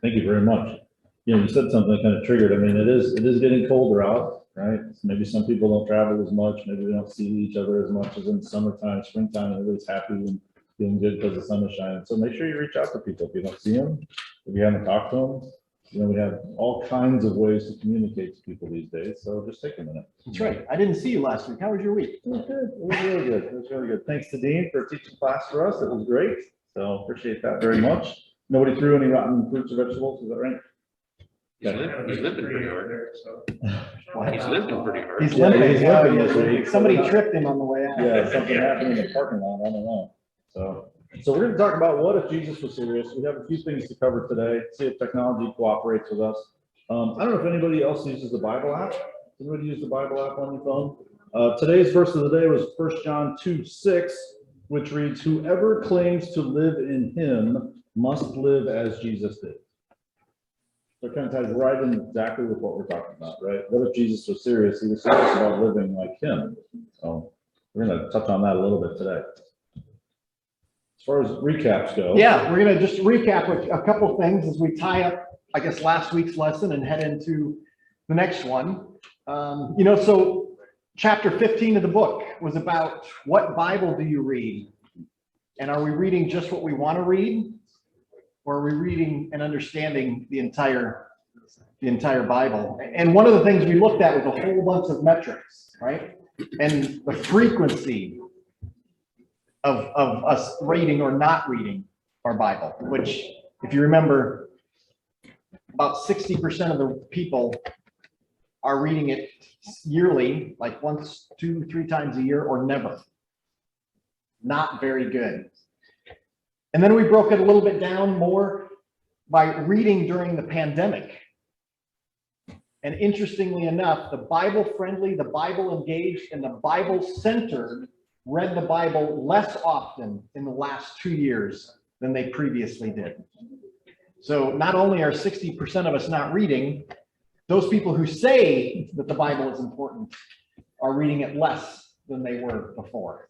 Thank you very much. You know, you said something that kind of triggered. I mean, it is getting colder out, right? Maybe some people don't travel as much. Maybe they don't see each other as much as in summertime, springtime. Everybody's happy and feeling good because the sun is shining. So make sure you reach out to people if you don't see them, if you haven't talked to them. You know, we have all kinds of ways to communicate to people these days. So just take a minute. That's right. I didn't see you last week. How was your week? It was good. It was really good. It was really good. Thanks to Dean for teaching class for us. It was great. So appreciate that very much. Nobody threw any rotten fruits or vegetables. Is that right? He's lifting pretty hard. He's lifting pretty hard. He's Yeah, limping. he's limping this week. Somebody tripped him on the way out. Yeah, something happened in the parking lot. I don't know. So we're going to talk about what if Jesus was serious. We have a few things to cover today. See if technology cooperates with us. I don't know if anybody else uses the Bible app. Anybody use the Bible app on your phone? Today's verse of the day was 1 John 2:6, which reads, "Whoever claims to live in him must live as Jesus did." So it kind of ties right in exactly with what we're talking about, right? What if Jesus was serious? He was serious about living like him. So we're going to touch on that a little bit today. As far as recaps go. Yeah, we're going to just recap a couple things as we tie up, I guess, last week's lesson and head into the next one. So chapter 15 of the book was about what Bible do you read? And are we reading just what we want to read? Or are we reading and understanding the entire Bible? And one of the things we looked at was a whole bunch of metrics, right? And the frequency of us reading or not reading our Bible, which, if you remember, about 60% of the people are reading it yearly, like once, 2, 3 times a year, or never. Not very good. And then we broke it a little bit down more by reading during the pandemic. And interestingly enough, the Bible-friendly, the Bible-engaged, and the Bible-centered read the Bible less often in the last 2 years than they previously did. So not only are 60% of us not reading, those people who say that the Bible is important are reading it less than they were before.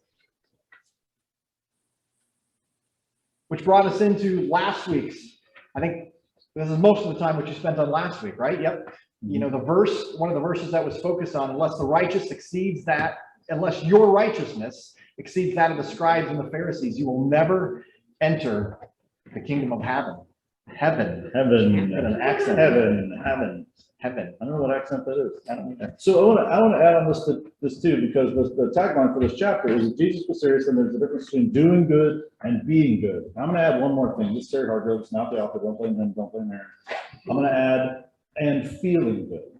Which brought us into last week's, I think this is most of the time what you spent on last week, right? Yep. You know, one of the verses that was focused on, unless your righteousness exceeds that of the scribes and the Pharisees, you will never enter the kingdom of heaven. Heaven. An accent. Heaven. I don't know what accent that is. I don't know. So I want to add on this too, because the tagline for this chapter is that Jesus was serious, and there's a difference between doing good and being good. I'm going to add one more thing. This is Terry Hargrove. It's not the author. Don't blame him. Don't blame Aaron. I'm going to add and feeling good,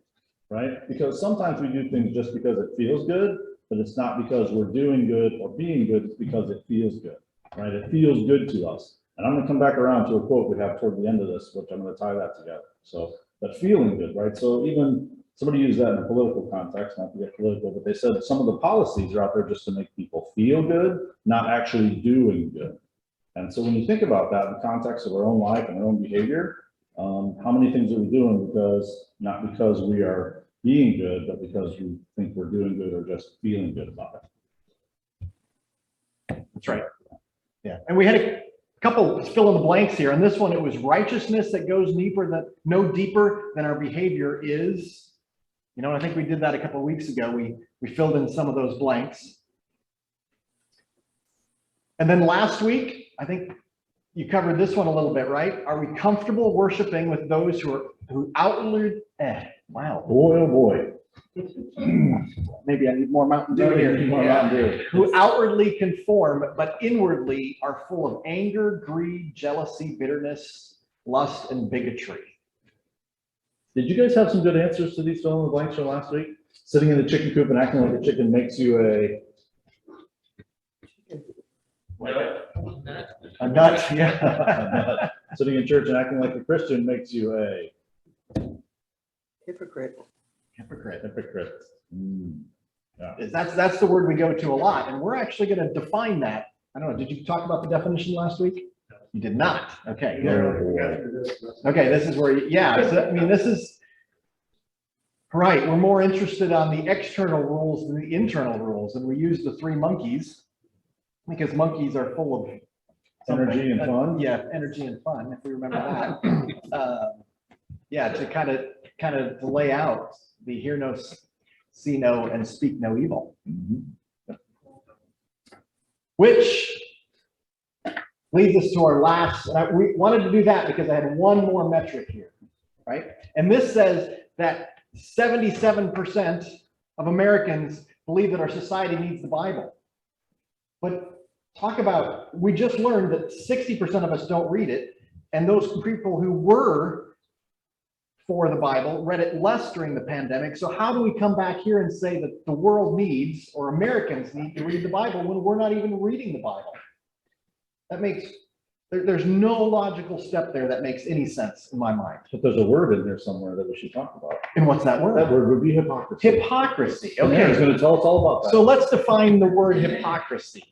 right? Because sometimes we do things just because it feels good, but it's not because we're doing good or being good. It's because it feels good, right? It feels good to us. And I'm going to come back around to a quote we have toward the end of this, which I'm going to tie that together. So, but feeling good, right? So even somebody used that in a political context, not to get political, but they said some of the policies are out there just to make people feel good, not actually doing good. And so when you think about that in the context of our own life and our own behavior, how many things are we doing not because we are being good, but because we think we're doing good or just feeling good about it? That's right. Yeah. And we had a couple fill in the blanks here. And this one, it was righteousness that goes no deeper than our behavior is. You know, I think we did that a couple of weeks ago. We filled in some of those blanks. And then last week, I think you covered this one a little bit, right? Are we comfortable worshiping with those who outwardly, wow. Boy, oh boy. Maybe I need more Mountain Dew here. Who outwardly conform, but inwardly are full of anger, greed, jealousy, bitterness, lust, and bigotry. Did you guys have some good answers to these fill in the blanks from last week? Sitting in the chicken coop and acting like a chicken makes you a nut, yeah. A nut. Sitting in church and acting like a Christian makes you a Hypocrite. Yeah. That's the word we go to a lot, and we're actually going to define that. I don't know. Did you talk about the definition last week? You did not. Okay. Okay. This is where, So, I mean, this is right. We're more interested on the external rules than the internal rules, and we use the 3 monkeys because monkeys are full of energy and fun. Yeah, energy and fun. If we remember that. Yeah, to kind of lay out the hear no, see no, and speak no evil. Which leads us to our last, we wanted to do that because I had one more metric here, right? And this says that 77% of Americans believe that our society needs the Bible. But talk about, we just learned that 60% of us don't read it, and those people who were for the Bible read it less during the pandemic. So how do we come back here and say that the world needs, or Americans need to read the Bible when we're not even reading the Bible? That makes, there's no logical step there that makes any sense in my mind. But there's a word in there somewhere that we should talk about. And what's that word? That word would be hypocrisy. Hypocrisy. Yeah, Okay. he's going to tell us all about that. So let's define the word hypocrisy.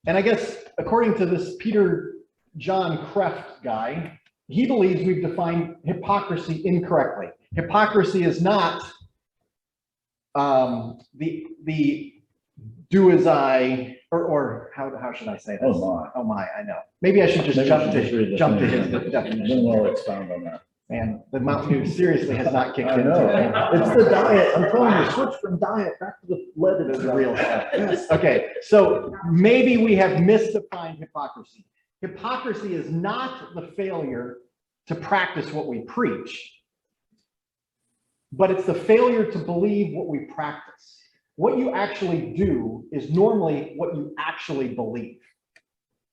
And I guess according to this Peter John Kreft guy, he believes we've defined hypocrisy incorrectly. Hypocrisy is not the do as I, or how should I say this? Oh my, I know. Maybe I should just jump to his definition. Then we'll expound on that. And the Mountain Dew seriously has not kicked I in. know. It's the diet. I'm telling you, switch from diet back to the lead. It's the real stuff. Yes. Okay, so maybe we have misdefined hypocrisy. Hypocrisy is not the failure to practice what we preach, but it's the failure to believe what we practice. What you actually do is normally what you actually believe,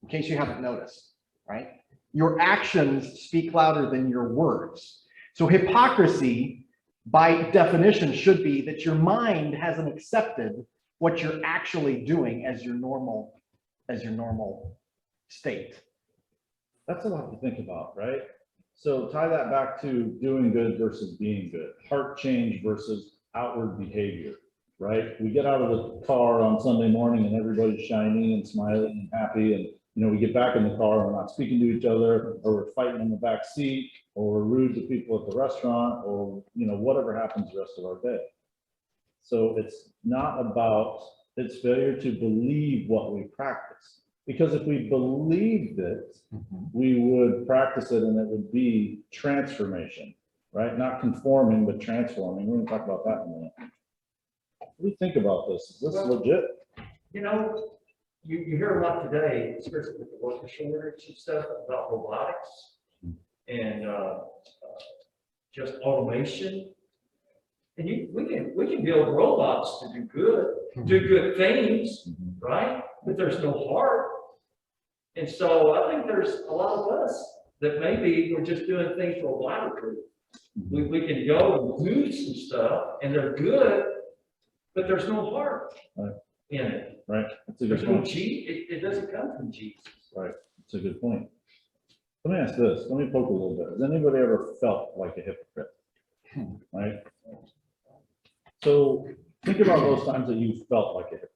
in case you haven't noticed, right? Your actions speak louder than your words. So hypocrisy, by definition, should be that your mind hasn't accepted what you're actually doing as your normal state. That's a lot to think about, right? So tie that back to doing good versus being good, heart change versus outward behavior, right? We get out of the car on Sunday morning and everybody's shiny and smiling and happy, and we get back in the car and we're not speaking to each other, or we're fighting in the back seat, or we're rude to people at the restaurant, or whatever happens the rest of our day. So it's not about, it's failure to believe what we practice. Because if we believed it, we would practice it and it would be transformation, right? Not conforming, but transforming. We're going to talk about that in a minute. What do you think about this? Is this legit? You hear a lot today, especially with the worker shortage and stuff, about robotics and just automation. And we can build robots to do good things, right? But there's no heart. And so I think there's a lot of us that maybe we're just doing things robotically. We can go and do some stuff and they're good, but there's no heart in it. Right. That's a There's good no point. it doesn't come from Jesus. Right. That's a good point. Let me ask this. Let me poke a little bit. Has anybody ever felt like a hypocrite? Right. So think about those times that you felt like a hypocrite.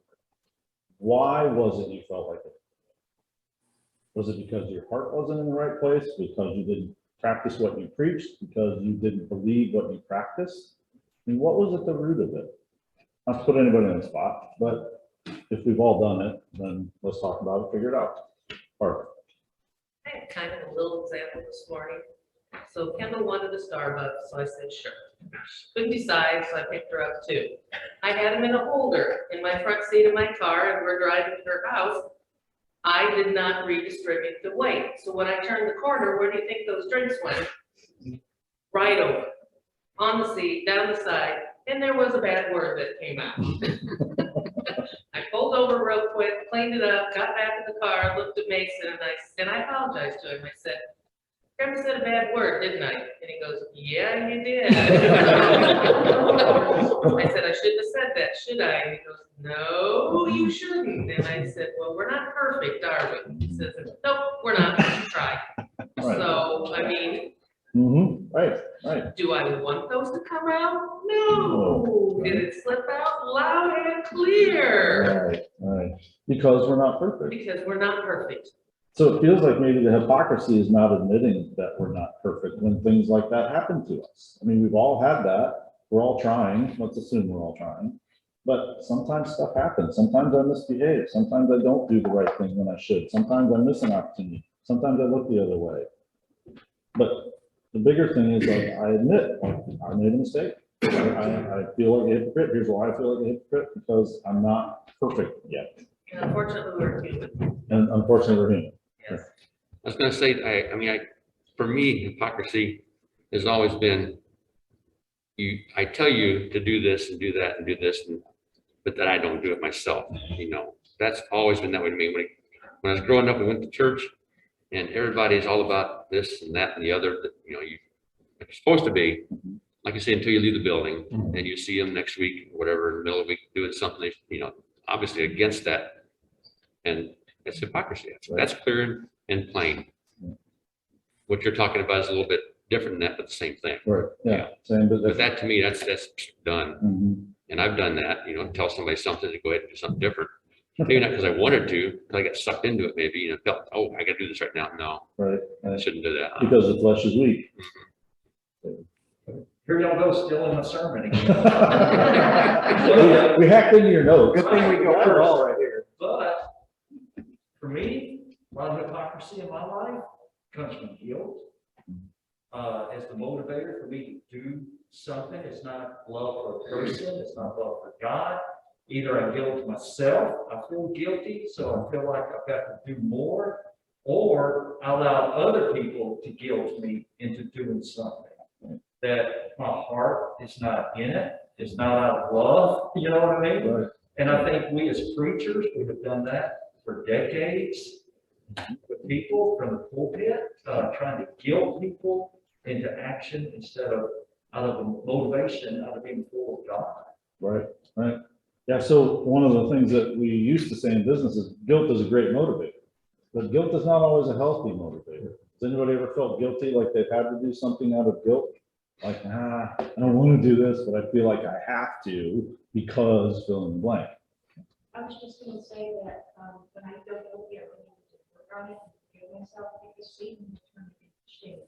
Why was it you felt like it? Was it because your heart wasn't in the right place? Because you didn't practice what you preached? Because you didn't believe what you practiced? I mean, what was at the root of it? Not to put anybody on the spot, but if we've all done it, then let's talk about it, figure it out. Parker. I had kind of a little example this morning. So Campbell wanted a Starbucks, so I said, sure. Couldn't decide, so I picked her up too. I had him in a holder in my front seat of my car, and we're driving to her house. I did not redistribute the weight. So when I turned the corner, where do you think those drinks went? Right over, on the seat, down the side, and there was a bad word that came out. I pulled over real quick, cleaned it up, got back in the car, looked at Mason, and I apologized to him. I said, "Trevor said a bad word, didn't I?" And he goes, "Yeah, you did." I said, "I shouldn't have said that, should I?" And he goes, "No, you shouldn't." And I said, "Well, we're not perfect, are we?" He says, "Nope, we're not. Try." Right. So, I mean, Right. do I want those to come out? No. Did it slip out loud and clear? Right. Because we're not perfect. Because we're not perfect. So it feels like maybe the hypocrisy is not admitting that we're not perfect when things like that happen to us. I mean, we've all had that. We're all trying. Let's assume we're all trying. But sometimes stuff happens. Sometimes I misbehave. Sometimes I don't do the right thing when I should. Sometimes I miss an opportunity. Sometimes I look the other way. But the bigger thing is like, I admit, like, I made a mistake. I feel like a hypocrite. Here's why I feel like a hypocrite, because I'm not perfect yet. And unfortunately, we're human. And unfortunately, we're human. Yes. I was gonna say, I mean, for me, hypocrisy has always been, I tell you to do this and do that and do this, but that I don't do it myself, you know. That's always been that way to me. When I was growing up, we went to church and everybody's all about this and that and the other, that, you know, you're supposed to be, like I say, until you leave the building and you see them next week, or whatever, in the middle of the week, doing something, you know, obviously against that. And it's hypocrisy. That's clear and plain. What you're talking about is a little bit different than that, but the same thing. Right, yeah, Yeah. same, But that to me, that's done. Mhm. And I've done that, you know, tell somebody something to go ahead and do something different. Maybe not because I wanted to, because I got sucked into it maybe, you know, felt, oh, I gotta do this right now. No, Right, I right. shouldn't do that. Because the flesh is weak. Here y'all go, still in the sermon again. We hacked into your notes. Good thing we go for all right here. But for me, a lot of hypocrisy in my life comes from guilt. As the motivator for me to do something, it's not love for a person, it's not love for God. Either I guilt myself, I feel guilty, so I feel like I've got to do more, or I allow other people to guilt me into doing something that my heart is not in it. It's not out of love, you know what I mean? Right. And I think we as preachers, we have done that for decades with people from the pulpit, trying to guilt people into action instead of out of motivation, out of being full of God. Right, right. Yeah, so one of the things that we used to say in business is guilt is a great motivator, but guilt is not always a healthy motivator. Has anybody ever felt guilty, like they've had to do something out of guilt? Like, I don't want to do this, but I feel like I have to because fill in the blank. I was just gonna say that, when I feel guilty, I really need to work on it and forgive myself, because Satan will turn it into shame.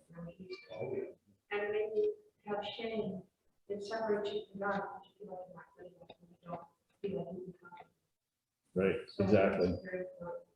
And when you have shame, it separates you from God, because you feel like you're not good enough, and you don't feel like you can come. Right, So exactly. it's very important.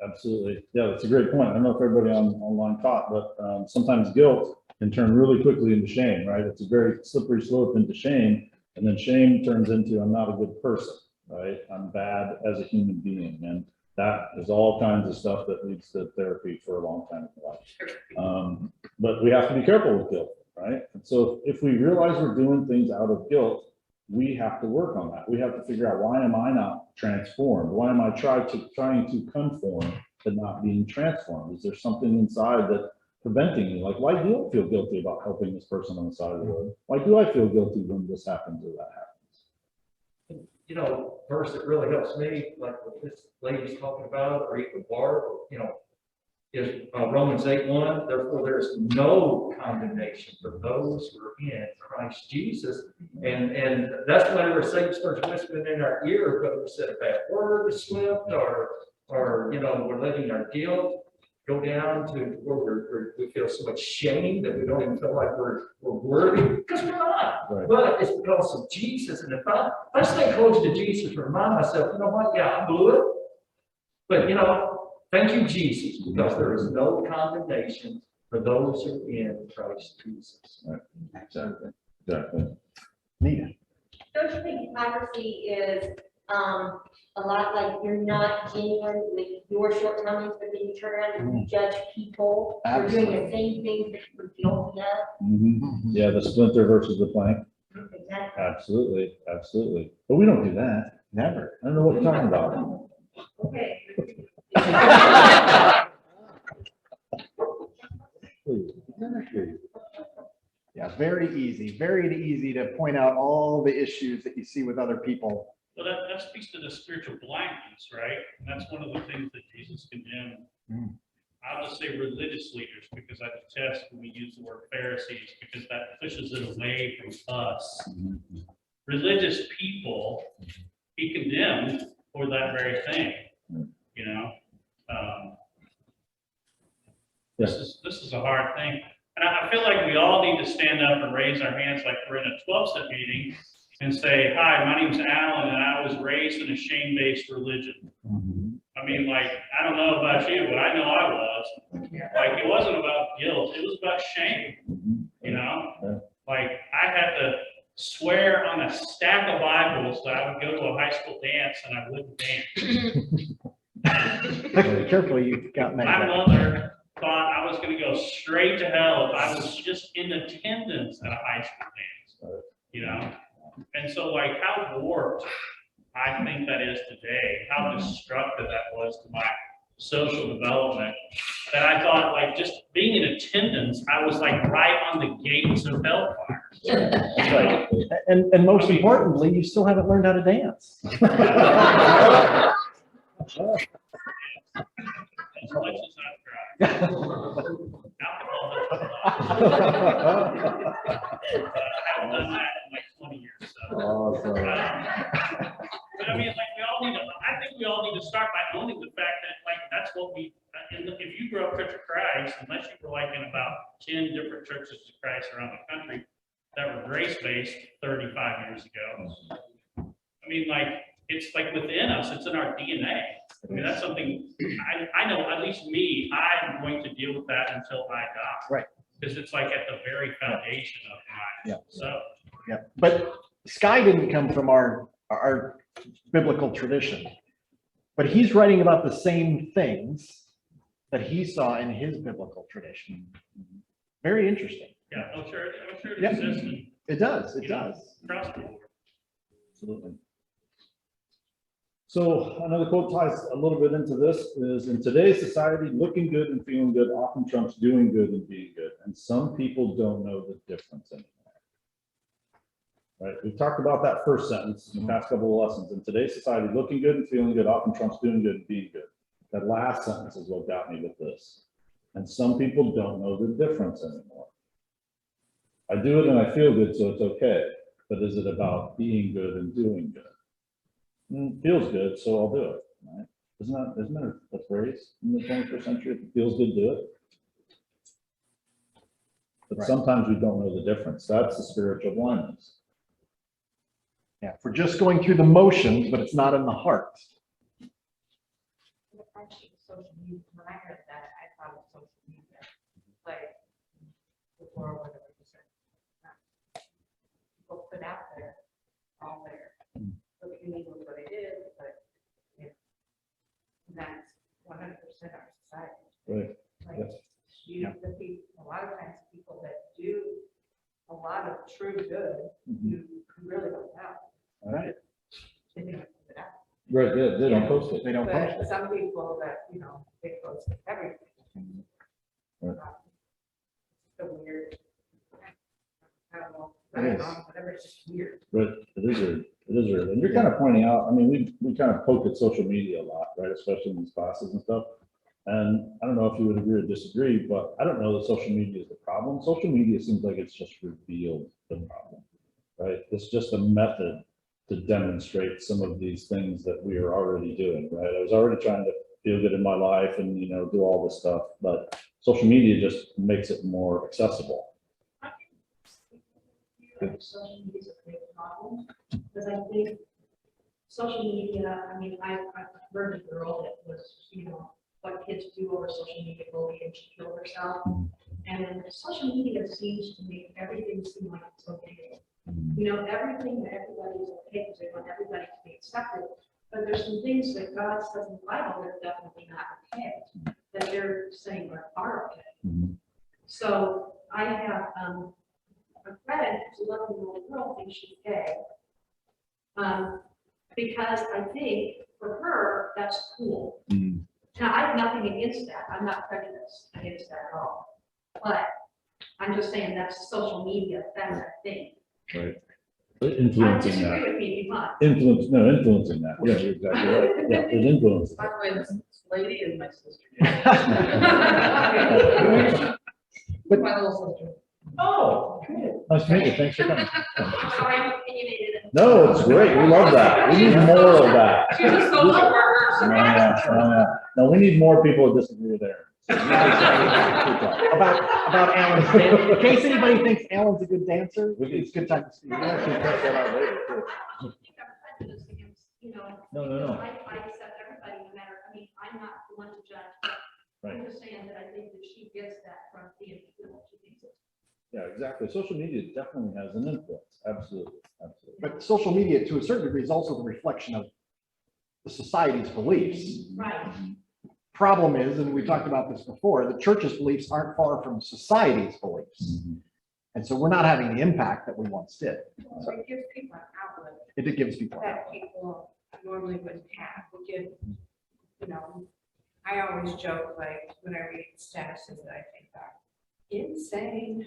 Absolutely. Yeah, that's a great point. I don't know if everybody online caught, but sometimes guilt can turn really quickly into shame, right? It's a very slippery slope into shame. And then shame turns into, I'm not a good person, right? I'm bad as a human being. And that is all kinds of stuff that leads to therapy for a long time in life. But we have to be careful with guilt, right? And so if we realize we're doing things out of guilt, we have to work on that. We have to figure out, why am I not transformed? Why am I trying to conform but not being transformed? Is there something inside that preventing me? Like, why do I feel guilty about helping this person on the side of the road? Why do I feel guilty when this happens or that happens? You know, verse that really helps me, like what this lady's talking about, or even Barb, you know, is Romans 8:1. Therefore, there is no condemnation for those who are in Christ Jesus. And that's whenever Satan starts whispering in our ear, whether we said a bad word, slipped, or you know, we're letting our guilt go down to where we feel so much shame that we don't even feel like we're worthy, because we're not. Right. But it's because of Jesus. And if I stay close to Jesus and remind myself, you know what, yeah, I blew it. But you know, thank you, Jesus, because there is no condemnation for those who are in Christ Jesus. Right. Exactly. Exactly. Nita. Don't you think hypocrisy is a lot like you're not genuine with your shortcomings, but then you turn around and you judge people for doing the same things that you were guilty of? Mhm. Yeah, the splinter versus the plank. Exactly. Absolutely, absolutely. But we don't do that. Never. I don't know what you're talking about. Okay. Please. Please. Yeah, very easy to point out all the issues that you see with other people. Well, that speaks to the spiritual blindness, right? And that's one of the things that Jesus condemned. I'll just say religious leaders, because I detest when we use the word Pharisees, because that pushes it away from us. Religious people, he condemned for that very thing, you know? This is a hard thing. And I feel like we all need to stand up and raise our hands like we're in a 12-step meeting and say, hi, my name's Alan, and I was raised in a shame-based religion. I mean, like, I don't know about you, but I know I was. Like, it wasn't about guilt, it was about shame. swear on a stack of Bibles that I would go to a high school dance and I wouldn't dance. Carefully, you got mad. My mother thought I was gonna go straight to hell if I was just in attendance at a high school dance, you know? And so like how warped I think that is today, how destructive that was to my social development, that I thought like just being in attendance, I was like right on the gates of hellfire. That's right. And most importantly, you still haven't learned how to dance. As much as I've tried. Alcohol doesn't lie. I haven't done that in like 20 years, so. Awesome. But I mean, like, we all need to, I think we all need to start by owning the fact that, like, that's what we, if you grew up Church of Christ, unless you were like in about 10 different churches of Christ around the country that were grace-based 35 years ago. I mean, like, it's like within us, it's in our DNA. I mean, that's something, I know, at least me, I'm going to deal with that until I die. Right. Because it's like at the very foundation of my, so. Yeah, but Skye didn't come from our biblical tradition, but he's writing about the same things that he saw in his biblical tradition. Very interesting. Yeah, I'm sure it Yeah. exists in It does, it You know. does. across the board. Absolutely. So another quote ties a little bit into this is, in today's society, looking good and feeling good often trumps doing good and being good. And some people don't know the difference anymore. Right? We've talked about that first sentence in the past couple of lessons. In today's society, looking good and feeling good often trumps doing good and being good. That last sentence is what got me with this. And some people don't know the difference anymore. I do it and I feel good, so it's okay. But is it about being good and doing good? Feels good, so I'll do it. Right? Isn't there a phrase in the 21st century? If it feels good, do it. But Right. sometimes we don't know the difference. That's the spiritual blindness. Yeah, if we're just going through the motions, but it's not in the heart. Actually, social media, when I heard that, I thought of social media, like, before whatever you said. People put out there, all there. So you need what it is, but if that's 100% our society. Right. Like, Yes. the people, a lot of times people that do a lot of true good, Mhm. you really don't know. All right. They don't put it out. Right, yeah, they don't post it. They don't post But it. some people that, they post everything. Right. So weird. I don't know, It is. whatever, it's just weird. But it is weird. It is weird. And you're kind of pointing out, I mean, we kind of poke at social media a lot, right? Especially in these classes and stuff. And I don't know if you would agree or disagree, but I don't know that social media is the problem. Social media seems like it's just revealed the problem, right? It's just a method to demonstrate some of these things that we are already doing, right? I was already trying to feel good in my life and, do all this stuff, but social media just makes it more accessible. Social media is a big problem, because I think social media, I mean, I've heard a girl that was, what kids do over social media, bully, and she killed herself. And social media seems to make everything seem like it's okay. Everything that everybody's okay, because they want everybody to be accepted. But there's some things that God says in the Bible that are definitely not okay, that they're saying are okay. Mhm. So I have a friend who's a 11-year-old girl thinks she's gay. Because I think for her, that's cool. Mhm. Now, I have nothing against that. I'm not prejudiced against that at all. But I'm just saying that's social media, that's a thing. Right. I Influencing disagree that. with me if you want. Influencing that. Yeah, you're exactly right. Yeah, there's influence. By the way, this lady is my sister. But- My little sister. Oh, cool. Nice to meet you. Thanks for coming. Sorry, I'm opinionated. No, it's great. We love that. We need more of that. She's a social worker. No, we need more people that disagree with Aaron. About Alan's dance. In case anybody thinks Alan's a good dancer, it's a good time to speak. We can actually cut that out later, too. I don't think I'm prejudiced against, No. I accept everybody, no matter, I'm not the one to judge. Right. I'm just saying that I think that she gets that from being, she thinks it's Yeah, exactly. Social media definitely has an influence. Absolutely, absolutely. But social media, to a certain degree, is also the reflection of the society's beliefs. Right. Problem is, and we talked about this before, the church's beliefs aren't far from society's beliefs. And so we're not having the impact that we once did. So it gives people an outlet It gives people. that people normally wouldn't have. It gives, you know, I always joke, like, when I read statuses that I think are insane,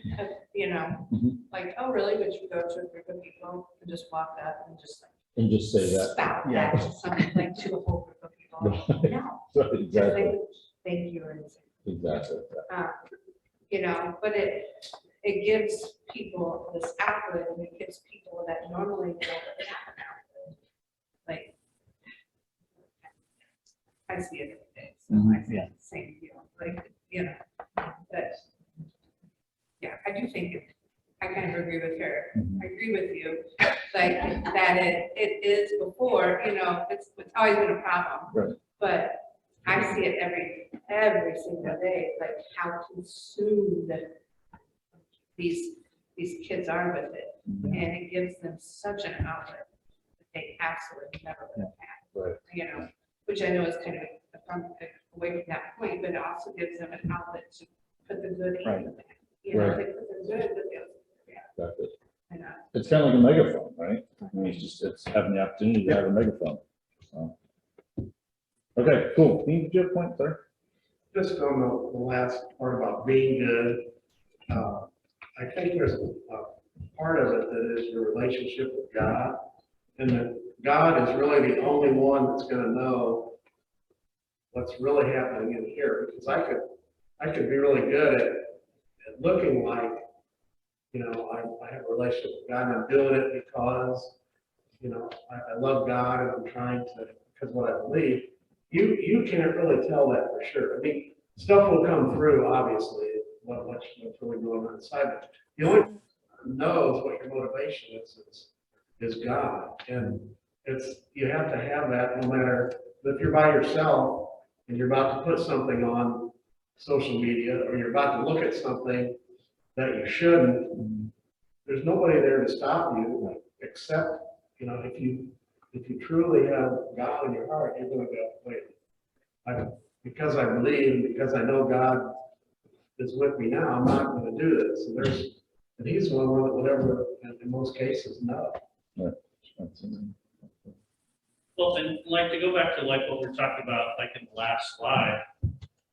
you know, Mhm. like, oh, really? Would you go to a group of people and just walk up and just like And just say that. spout Yeah. that to something, like to a whole group of people? No. Right, Because exactly, they would think you're insane. exactly. You know, but it gives people this outlet, and it gives people that normally don't have an outlet. Like, I see it every day, so I see Yeah. the same deal, like, you know, but, yeah, I do think I kind of agree with her. Mhm. I agree with you, like, that it is before, you know, it's always been a problem. Right. But I see it every single day, like how consumed these kids are with it. Mhm. And it gives them such an outlet that they absolutely never would have had. Right. You know, which I know is kind of away from that point, but it also gives them an outlet to put the good in. Right. You know, Right. they put the good, but they, yeah, Exactly. I know. It's kind of like a megaphone, right? I mean, it's having the opportunity to have a megaphone. So. Okay, cool. Did you have a point, sir? Just on the last part about being good, I think there's a part of it that is your relationship with God, and that God is really the only one that's gonna know what's really happening in here, because I could be really good at looking like, you know, I have a relationship with God, and I'm doing it because, you know, I love God, and I'm trying to, because what I believe. You can't really tell that for sure. I mean, stuff will come through, obviously, what's really going on inside, but the only one who knows what your motivation is God. And you have to have that no matter, if you're by yourself and you're about to put something on social media, or you're about to look at something that you shouldn't, there's nobody there to stop you, except, you know, if you truly have God in your heart, you're going to go, wait, because I believe, because I know God is with me now, I'm not going to do this. And he's the one that would ever, in most cases, know. Right. Well, and like to go back to like what we're talking about, like in the last slide,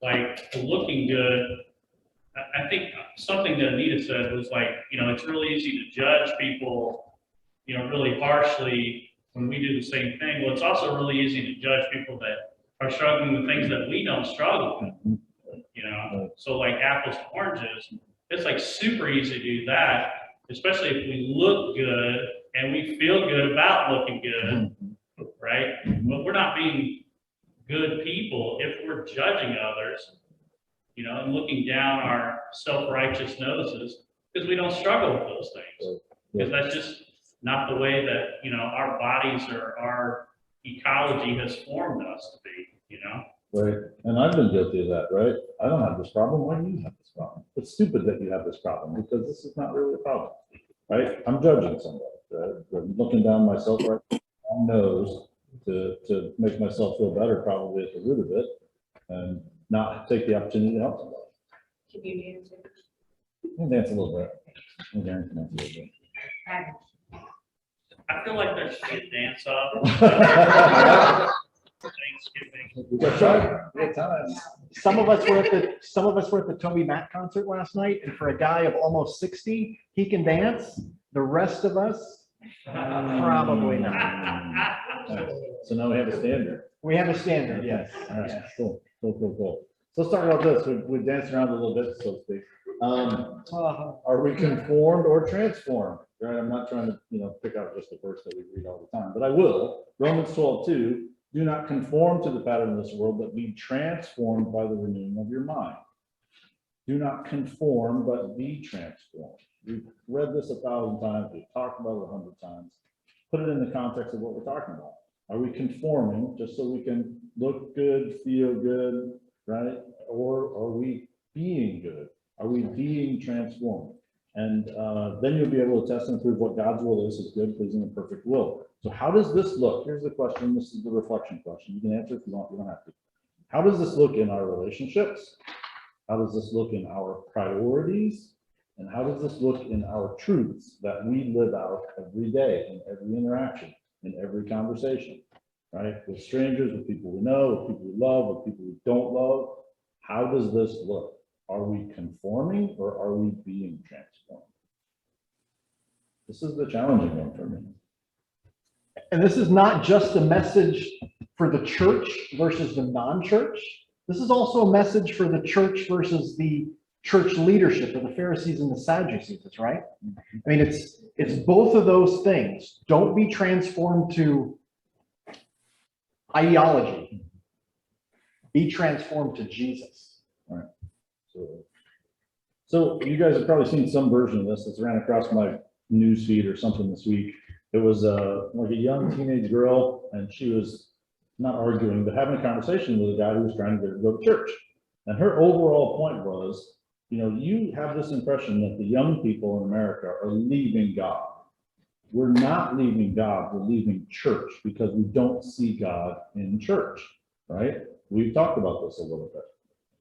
like the looking good. I think something that Anita said was like, you know, it's really easy to judge people, you know, really harshly when we do the same thing. Well, it's also really easy to judge people that are struggling with things that we don't struggle with, you know? So like apples to oranges, it's like super easy to do that, especially if we look good and we feel good about looking good, right? But we're not being good people if we're judging others, you know, and looking down our self-righteous noses because we don't struggle with those things. Because that's just not the way that, you know, our bodies or our ecology has formed us to be, you know? Right. And I've been guilty of that, right? I don't have this problem. Why do you have this problem? It's stupid that you have this problem because this is not really a problem, right? I'm judging somebody, right? I'm looking down myself right on nose to make myself feel better, probably at the root of it, and not take the opportunity to help somebody. Can you dance it? I'll dance a little bit. I'll dance a little bit. I feel like there should be a dance off. Thanksgiving. That's right. Good times. Some of us were at the Toby Mac concert last night, and for a guy of almost 60, he can dance. The rest of us, probably not. So now we have a standard. We have a standard, yes. All right, Yes. cool. So let's talk about this. We danced around a little bit, so to speak. Are we conformed or transformed? Right, I'm not trying to, you know, pick out just the verse that we read all the time, but I will. Romans 12:2, do not conform to the pattern of this world, but be transformed by the renewing of your mind. Do not conform, but be transformed. We've read this 1,000 times. We've talked about it 100 times. Put it in the context of what we're talking about. Are we conforming just so we can look good, feel good, right? Or are we being good? Are we being transformed? And then you'll be able to test and prove what God's will is, his good, pleasing, and perfect will. So how does this look? Here's the question. This is the reflection question. You can answer if you want, you don't have to. How does this look in our relationships? How does this look in our priorities? And how does this look in our truths that we live out every day, in every interaction, in every conversation, right? With strangers, with people we know, with people we love, with people we don't love. How does this look? Are we conforming or are we being transformed? This is the challenging one for me. And this is not just a message for the church versus the non-church. This is also a message for the church versus the church leadership, or the Pharisees and the Sadducees, right? I mean, it's both of those things. Don't be transformed to ideology. Be transformed to Jesus. All right. So you guys have probably seen some version of this that's ran across my news feed or something this week. It was like a young teenage girl, and she was not arguing, but having a conversation with a guy who was trying to get her to go to church. And her overall point was, you know, you have this impression that the young people in America are leaving God. We're not leaving God, we're leaving church because we don't see God in church, right? We've talked about this a little bit.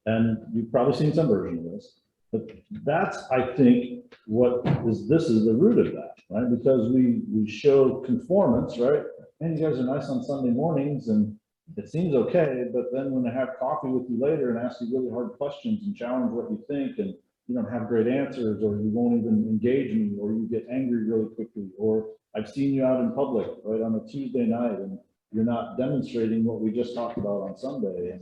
And you've probably seen some version of this. But that's, I think, this is the root of that, right? Because we show conformance, right? And you guys are nice on Sunday mornings and it seems okay, but then when I have coffee with you later and ask you really hard questions and challenge what you think, and you don't have great answers, or you won't even engage me, or you get angry really quickly, or I've seen you out in public, right, on a Tuesday night, and you're not demonstrating what we just talked about on Sunday,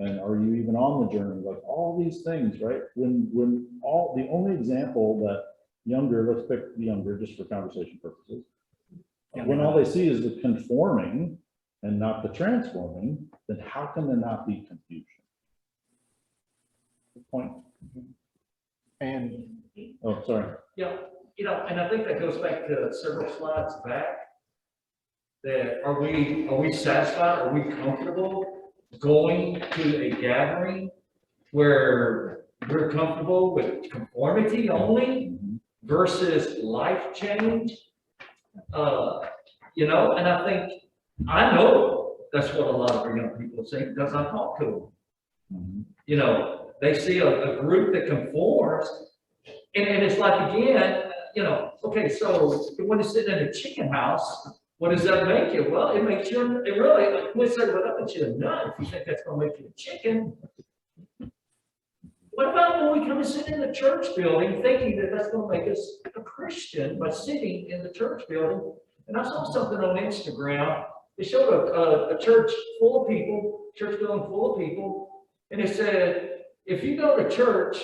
and are you even on the journey? Like all these things, right? When all the only example that younger, let's pick the younger just for conversation purposes, when all they see is the conforming and not the transforming, then how can there not be confusion? Good point. And Oh, sorry. Yeah, you know, and I think that goes back to several slides back. That are we satisfied? Are we comfortable going to a gathering where we're comfortable with conformity only versus life change? You know, and I know that's what a lot of our young people say because I talk to them. You know, they see a group that conforms, and it's like, again, you know, okay, so when you're sitting in a chicken house, what does that make you? Well, it makes you, it really, we say, well, that makes you a nut if you think that's gonna make you a chicken. What about when we come and sit in the church building thinking that that's gonna make us a Christian by sitting in the church building? And I saw something on Instagram. They showed a church full of people, church building full of people, and it said, if you go to church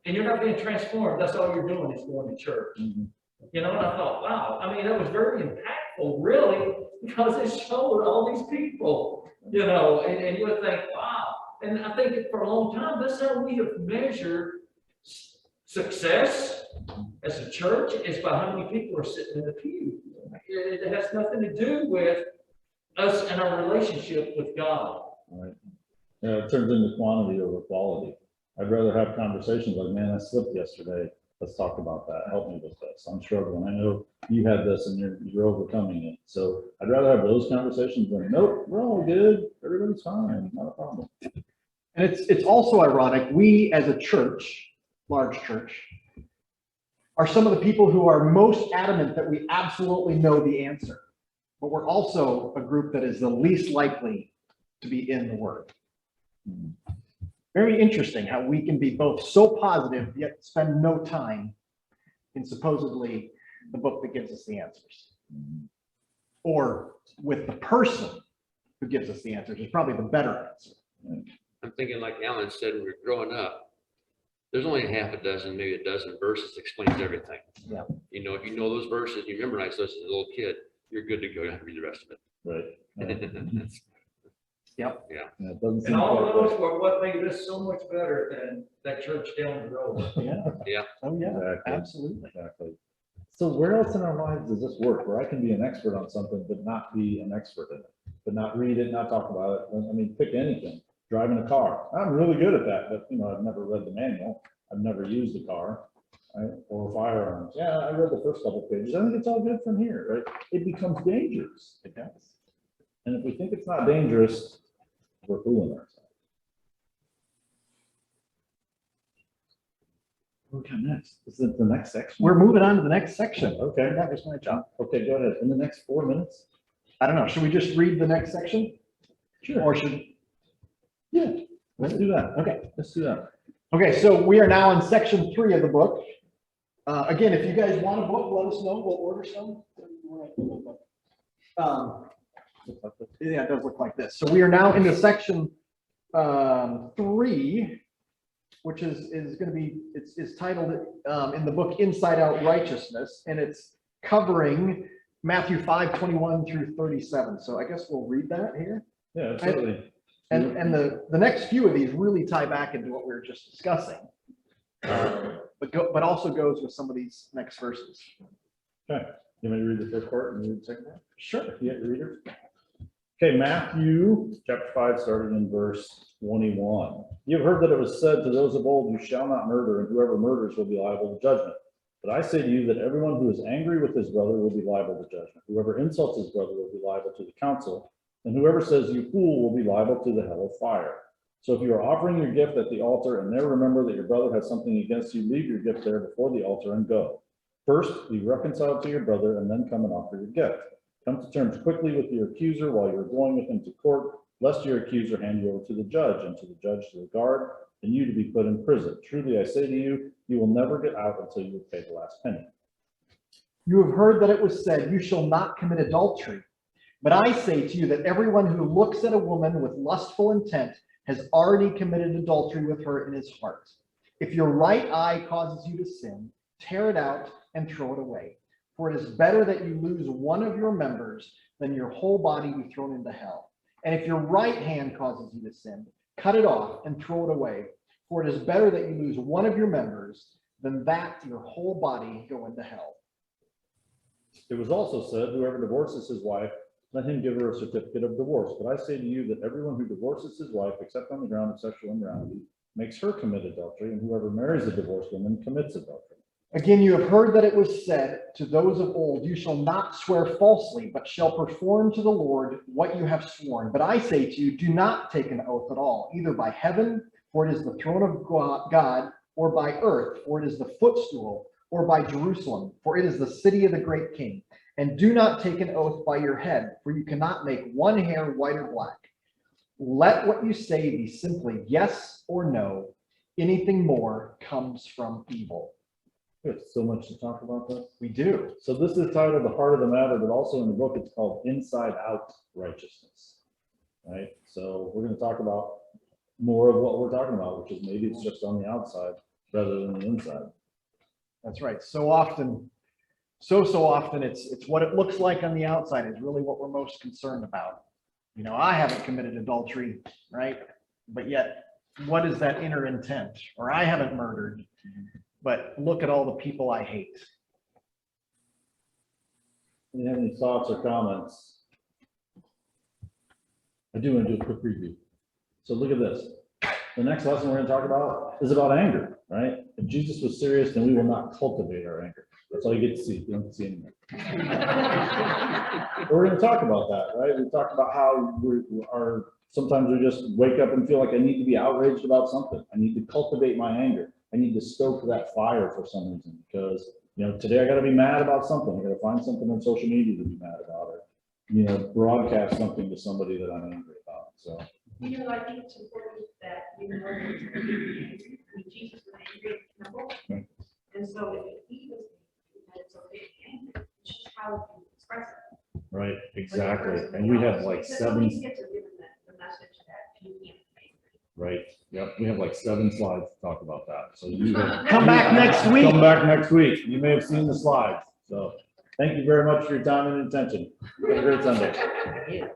and you're not being transformed, that's all you're doing is going to church. You know, and I thought, wow, I mean, that was very impactful, really, because it showed all these people, you know, and you would think, wow. And I think that for a long time, that's how we have measured success as a church, is by how many people are sitting in the pew. It has nothing to do with us and our relationship with God. Right. Yeah, it turns into quantity over quality. I'd rather have conversations like, man, I slipped yesterday. Let's talk about that. Help me with this. I'm struggling. I know you had this and you're overcoming it. So I'd rather have those conversations than, nope, we're all good. Everybody's fine. Not a problem. And it's also ironic, we as a church, large church, are some of the people who are most adamant that we absolutely know the answer. But we're also a group that is the least likely to be in the Word. Very interesting how we can be both so positive, yet spend no time in supposedly the book that gives us the answers. Or with the person who gives us the answers is probably the better answer. I'm thinking like Alan said, when we were growing up, there's only a half a dozen, maybe a dozen verses that explains everything. Yeah. You know, if you know those verses, you memorize those as a little kid, you're good to go. You don't have to read the rest of it. Right. Yep. Yeah. Yeah, it doesn't seem And all quite of those right. were what made this so much better than that church down the road. Yeah. Yeah. Oh, yeah, Exactly. absolutely. Exactly. So where else in our lives does this work, where I can be an expert on something, but not be an expert in it, but not read it, not talk about it? I mean, pick anything. Driving a car. I'm really good at that, but you know, I've never read the manual. I've never used a car. I or firearms. Yeah, I read the first couple pages. I think it's all good from here, right? It becomes dangerous. It does. And if we think it's not dangerous, we're fooling ourselves. What we got next? Is it the next section? We're moving on to the next section. Okay. That was my job. Okay, go ahead. In the next 4 minutes? I don't know. Should we just read the next section? Sure. Or should, Yeah, let's do that. okay. Let's do that. Okay, so we are now in section 3 of the book. Again, if you guys want a book, let us know. We'll order some. Yeah, it does look like this. So we are now into section 3, which is going to be, it's titled in the book Inside Out Righteousness, and it's covering Matthew 5:21 through 37. So I guess we'll read that here. Yeah, absolutely. And the next few of these really tie back into what we were just discussing. But also goes with some of these next verses. Okay, you want me to read the first part and read the second part? Sure. Yeah, reader. Okay, Matthew chapter 5, starting in verse 21. You've heard that it was said to those of old, you shall not murder, and whoever murders will be liable to judgment. But I say to you that everyone who is angry with his brother will be liable to judgment. Whoever insults his brother will be liable to the council, and whoever says you fool will be liable to the hell of fire. So if you are offering your gift at the altar and there remember that your brother has something against you, leave your gift there before the altar and go. First, be reconciled to your brother and then come and offer your gift. Come to terms quickly with your accuser while you're going with him to court, lest your accuser hand you over to the judge, and to the judge to the guard, and you to be put in prison. Truly I say to you, you will never get out until you have paid the last penny. You have heard that it was said, you shall not commit adultery. But I say to you that everyone who looks at a woman with lustful intent has already committed adultery with her in his heart. If your right eye causes you to sin, tear it out and throw it away. For it is better that you lose one of your members than your whole body be thrown into hell. And if your right hand causes you to sin, cut it off and throw it away. For it is better that you lose one of your members than that your whole body go into hell. It was also said, whoever divorces his wife, let him give her a certificate of divorce. But I say to you that everyone who divorces his wife, except on the ground of sexual immorality, makes her commit adultery, and whoever marries a divorced woman commits adultery. Again, you have heard that it was said to those of old, you shall not swear falsely, but shall perform to the Lord what you have sworn. But I say to you, do not take an oath at all, either by heaven, for it is the throne of God, or by earth, for it is the footstool, or by Jerusalem, for it is the city of the great king. And do not take an oath by your head, for you cannot make one hair white or black. Let what you say be simply yes or no. Anything more comes from evil. We have so much to talk about this. We do. So this is titled The Heart of the Matter, but also in the book, it's called Inside Out Righteousness. Right? So we're going to talk about more of what we're talking about, which is maybe it's just on the outside rather than the inside. That's right. So often, so often it's what it looks like on the outside is really what we're most concerned about. You know, I haven't committed adultery, right? But yet, what is that inner intent? Or I haven't murdered, but look at all the people I hate. Do you have any thoughts or comments? I do want to do a quick review. So look at this. The next lesson we're going to talk about is about anger, right? If Jesus was serious, then we will not cultivate our anger. That's all you get to see. You don't get to see anymore. We're going to talk about that, right? We talked about how sometimes we just wake up and feel like I need to be outraged about something. I need to cultivate my anger. I need to stoke that fire for some reason because, you know, today I got to be mad about something. I got to find something on social media to be mad about, or, you know, broadcast something to somebody that I'm angry about. So. You know, I think it's important that you know that Jesus was angry at Campbell. And so if he was angry, then it's okay to be angry. It's just how you express it. Right, exactly. And we have like seven. The message that you can't make. Right. Yep. We have like 7 slides to talk about that. So you Come back next week. Come back next week. You may have seen the slides. So thank you very much for your time and attention. Have a great Sunday.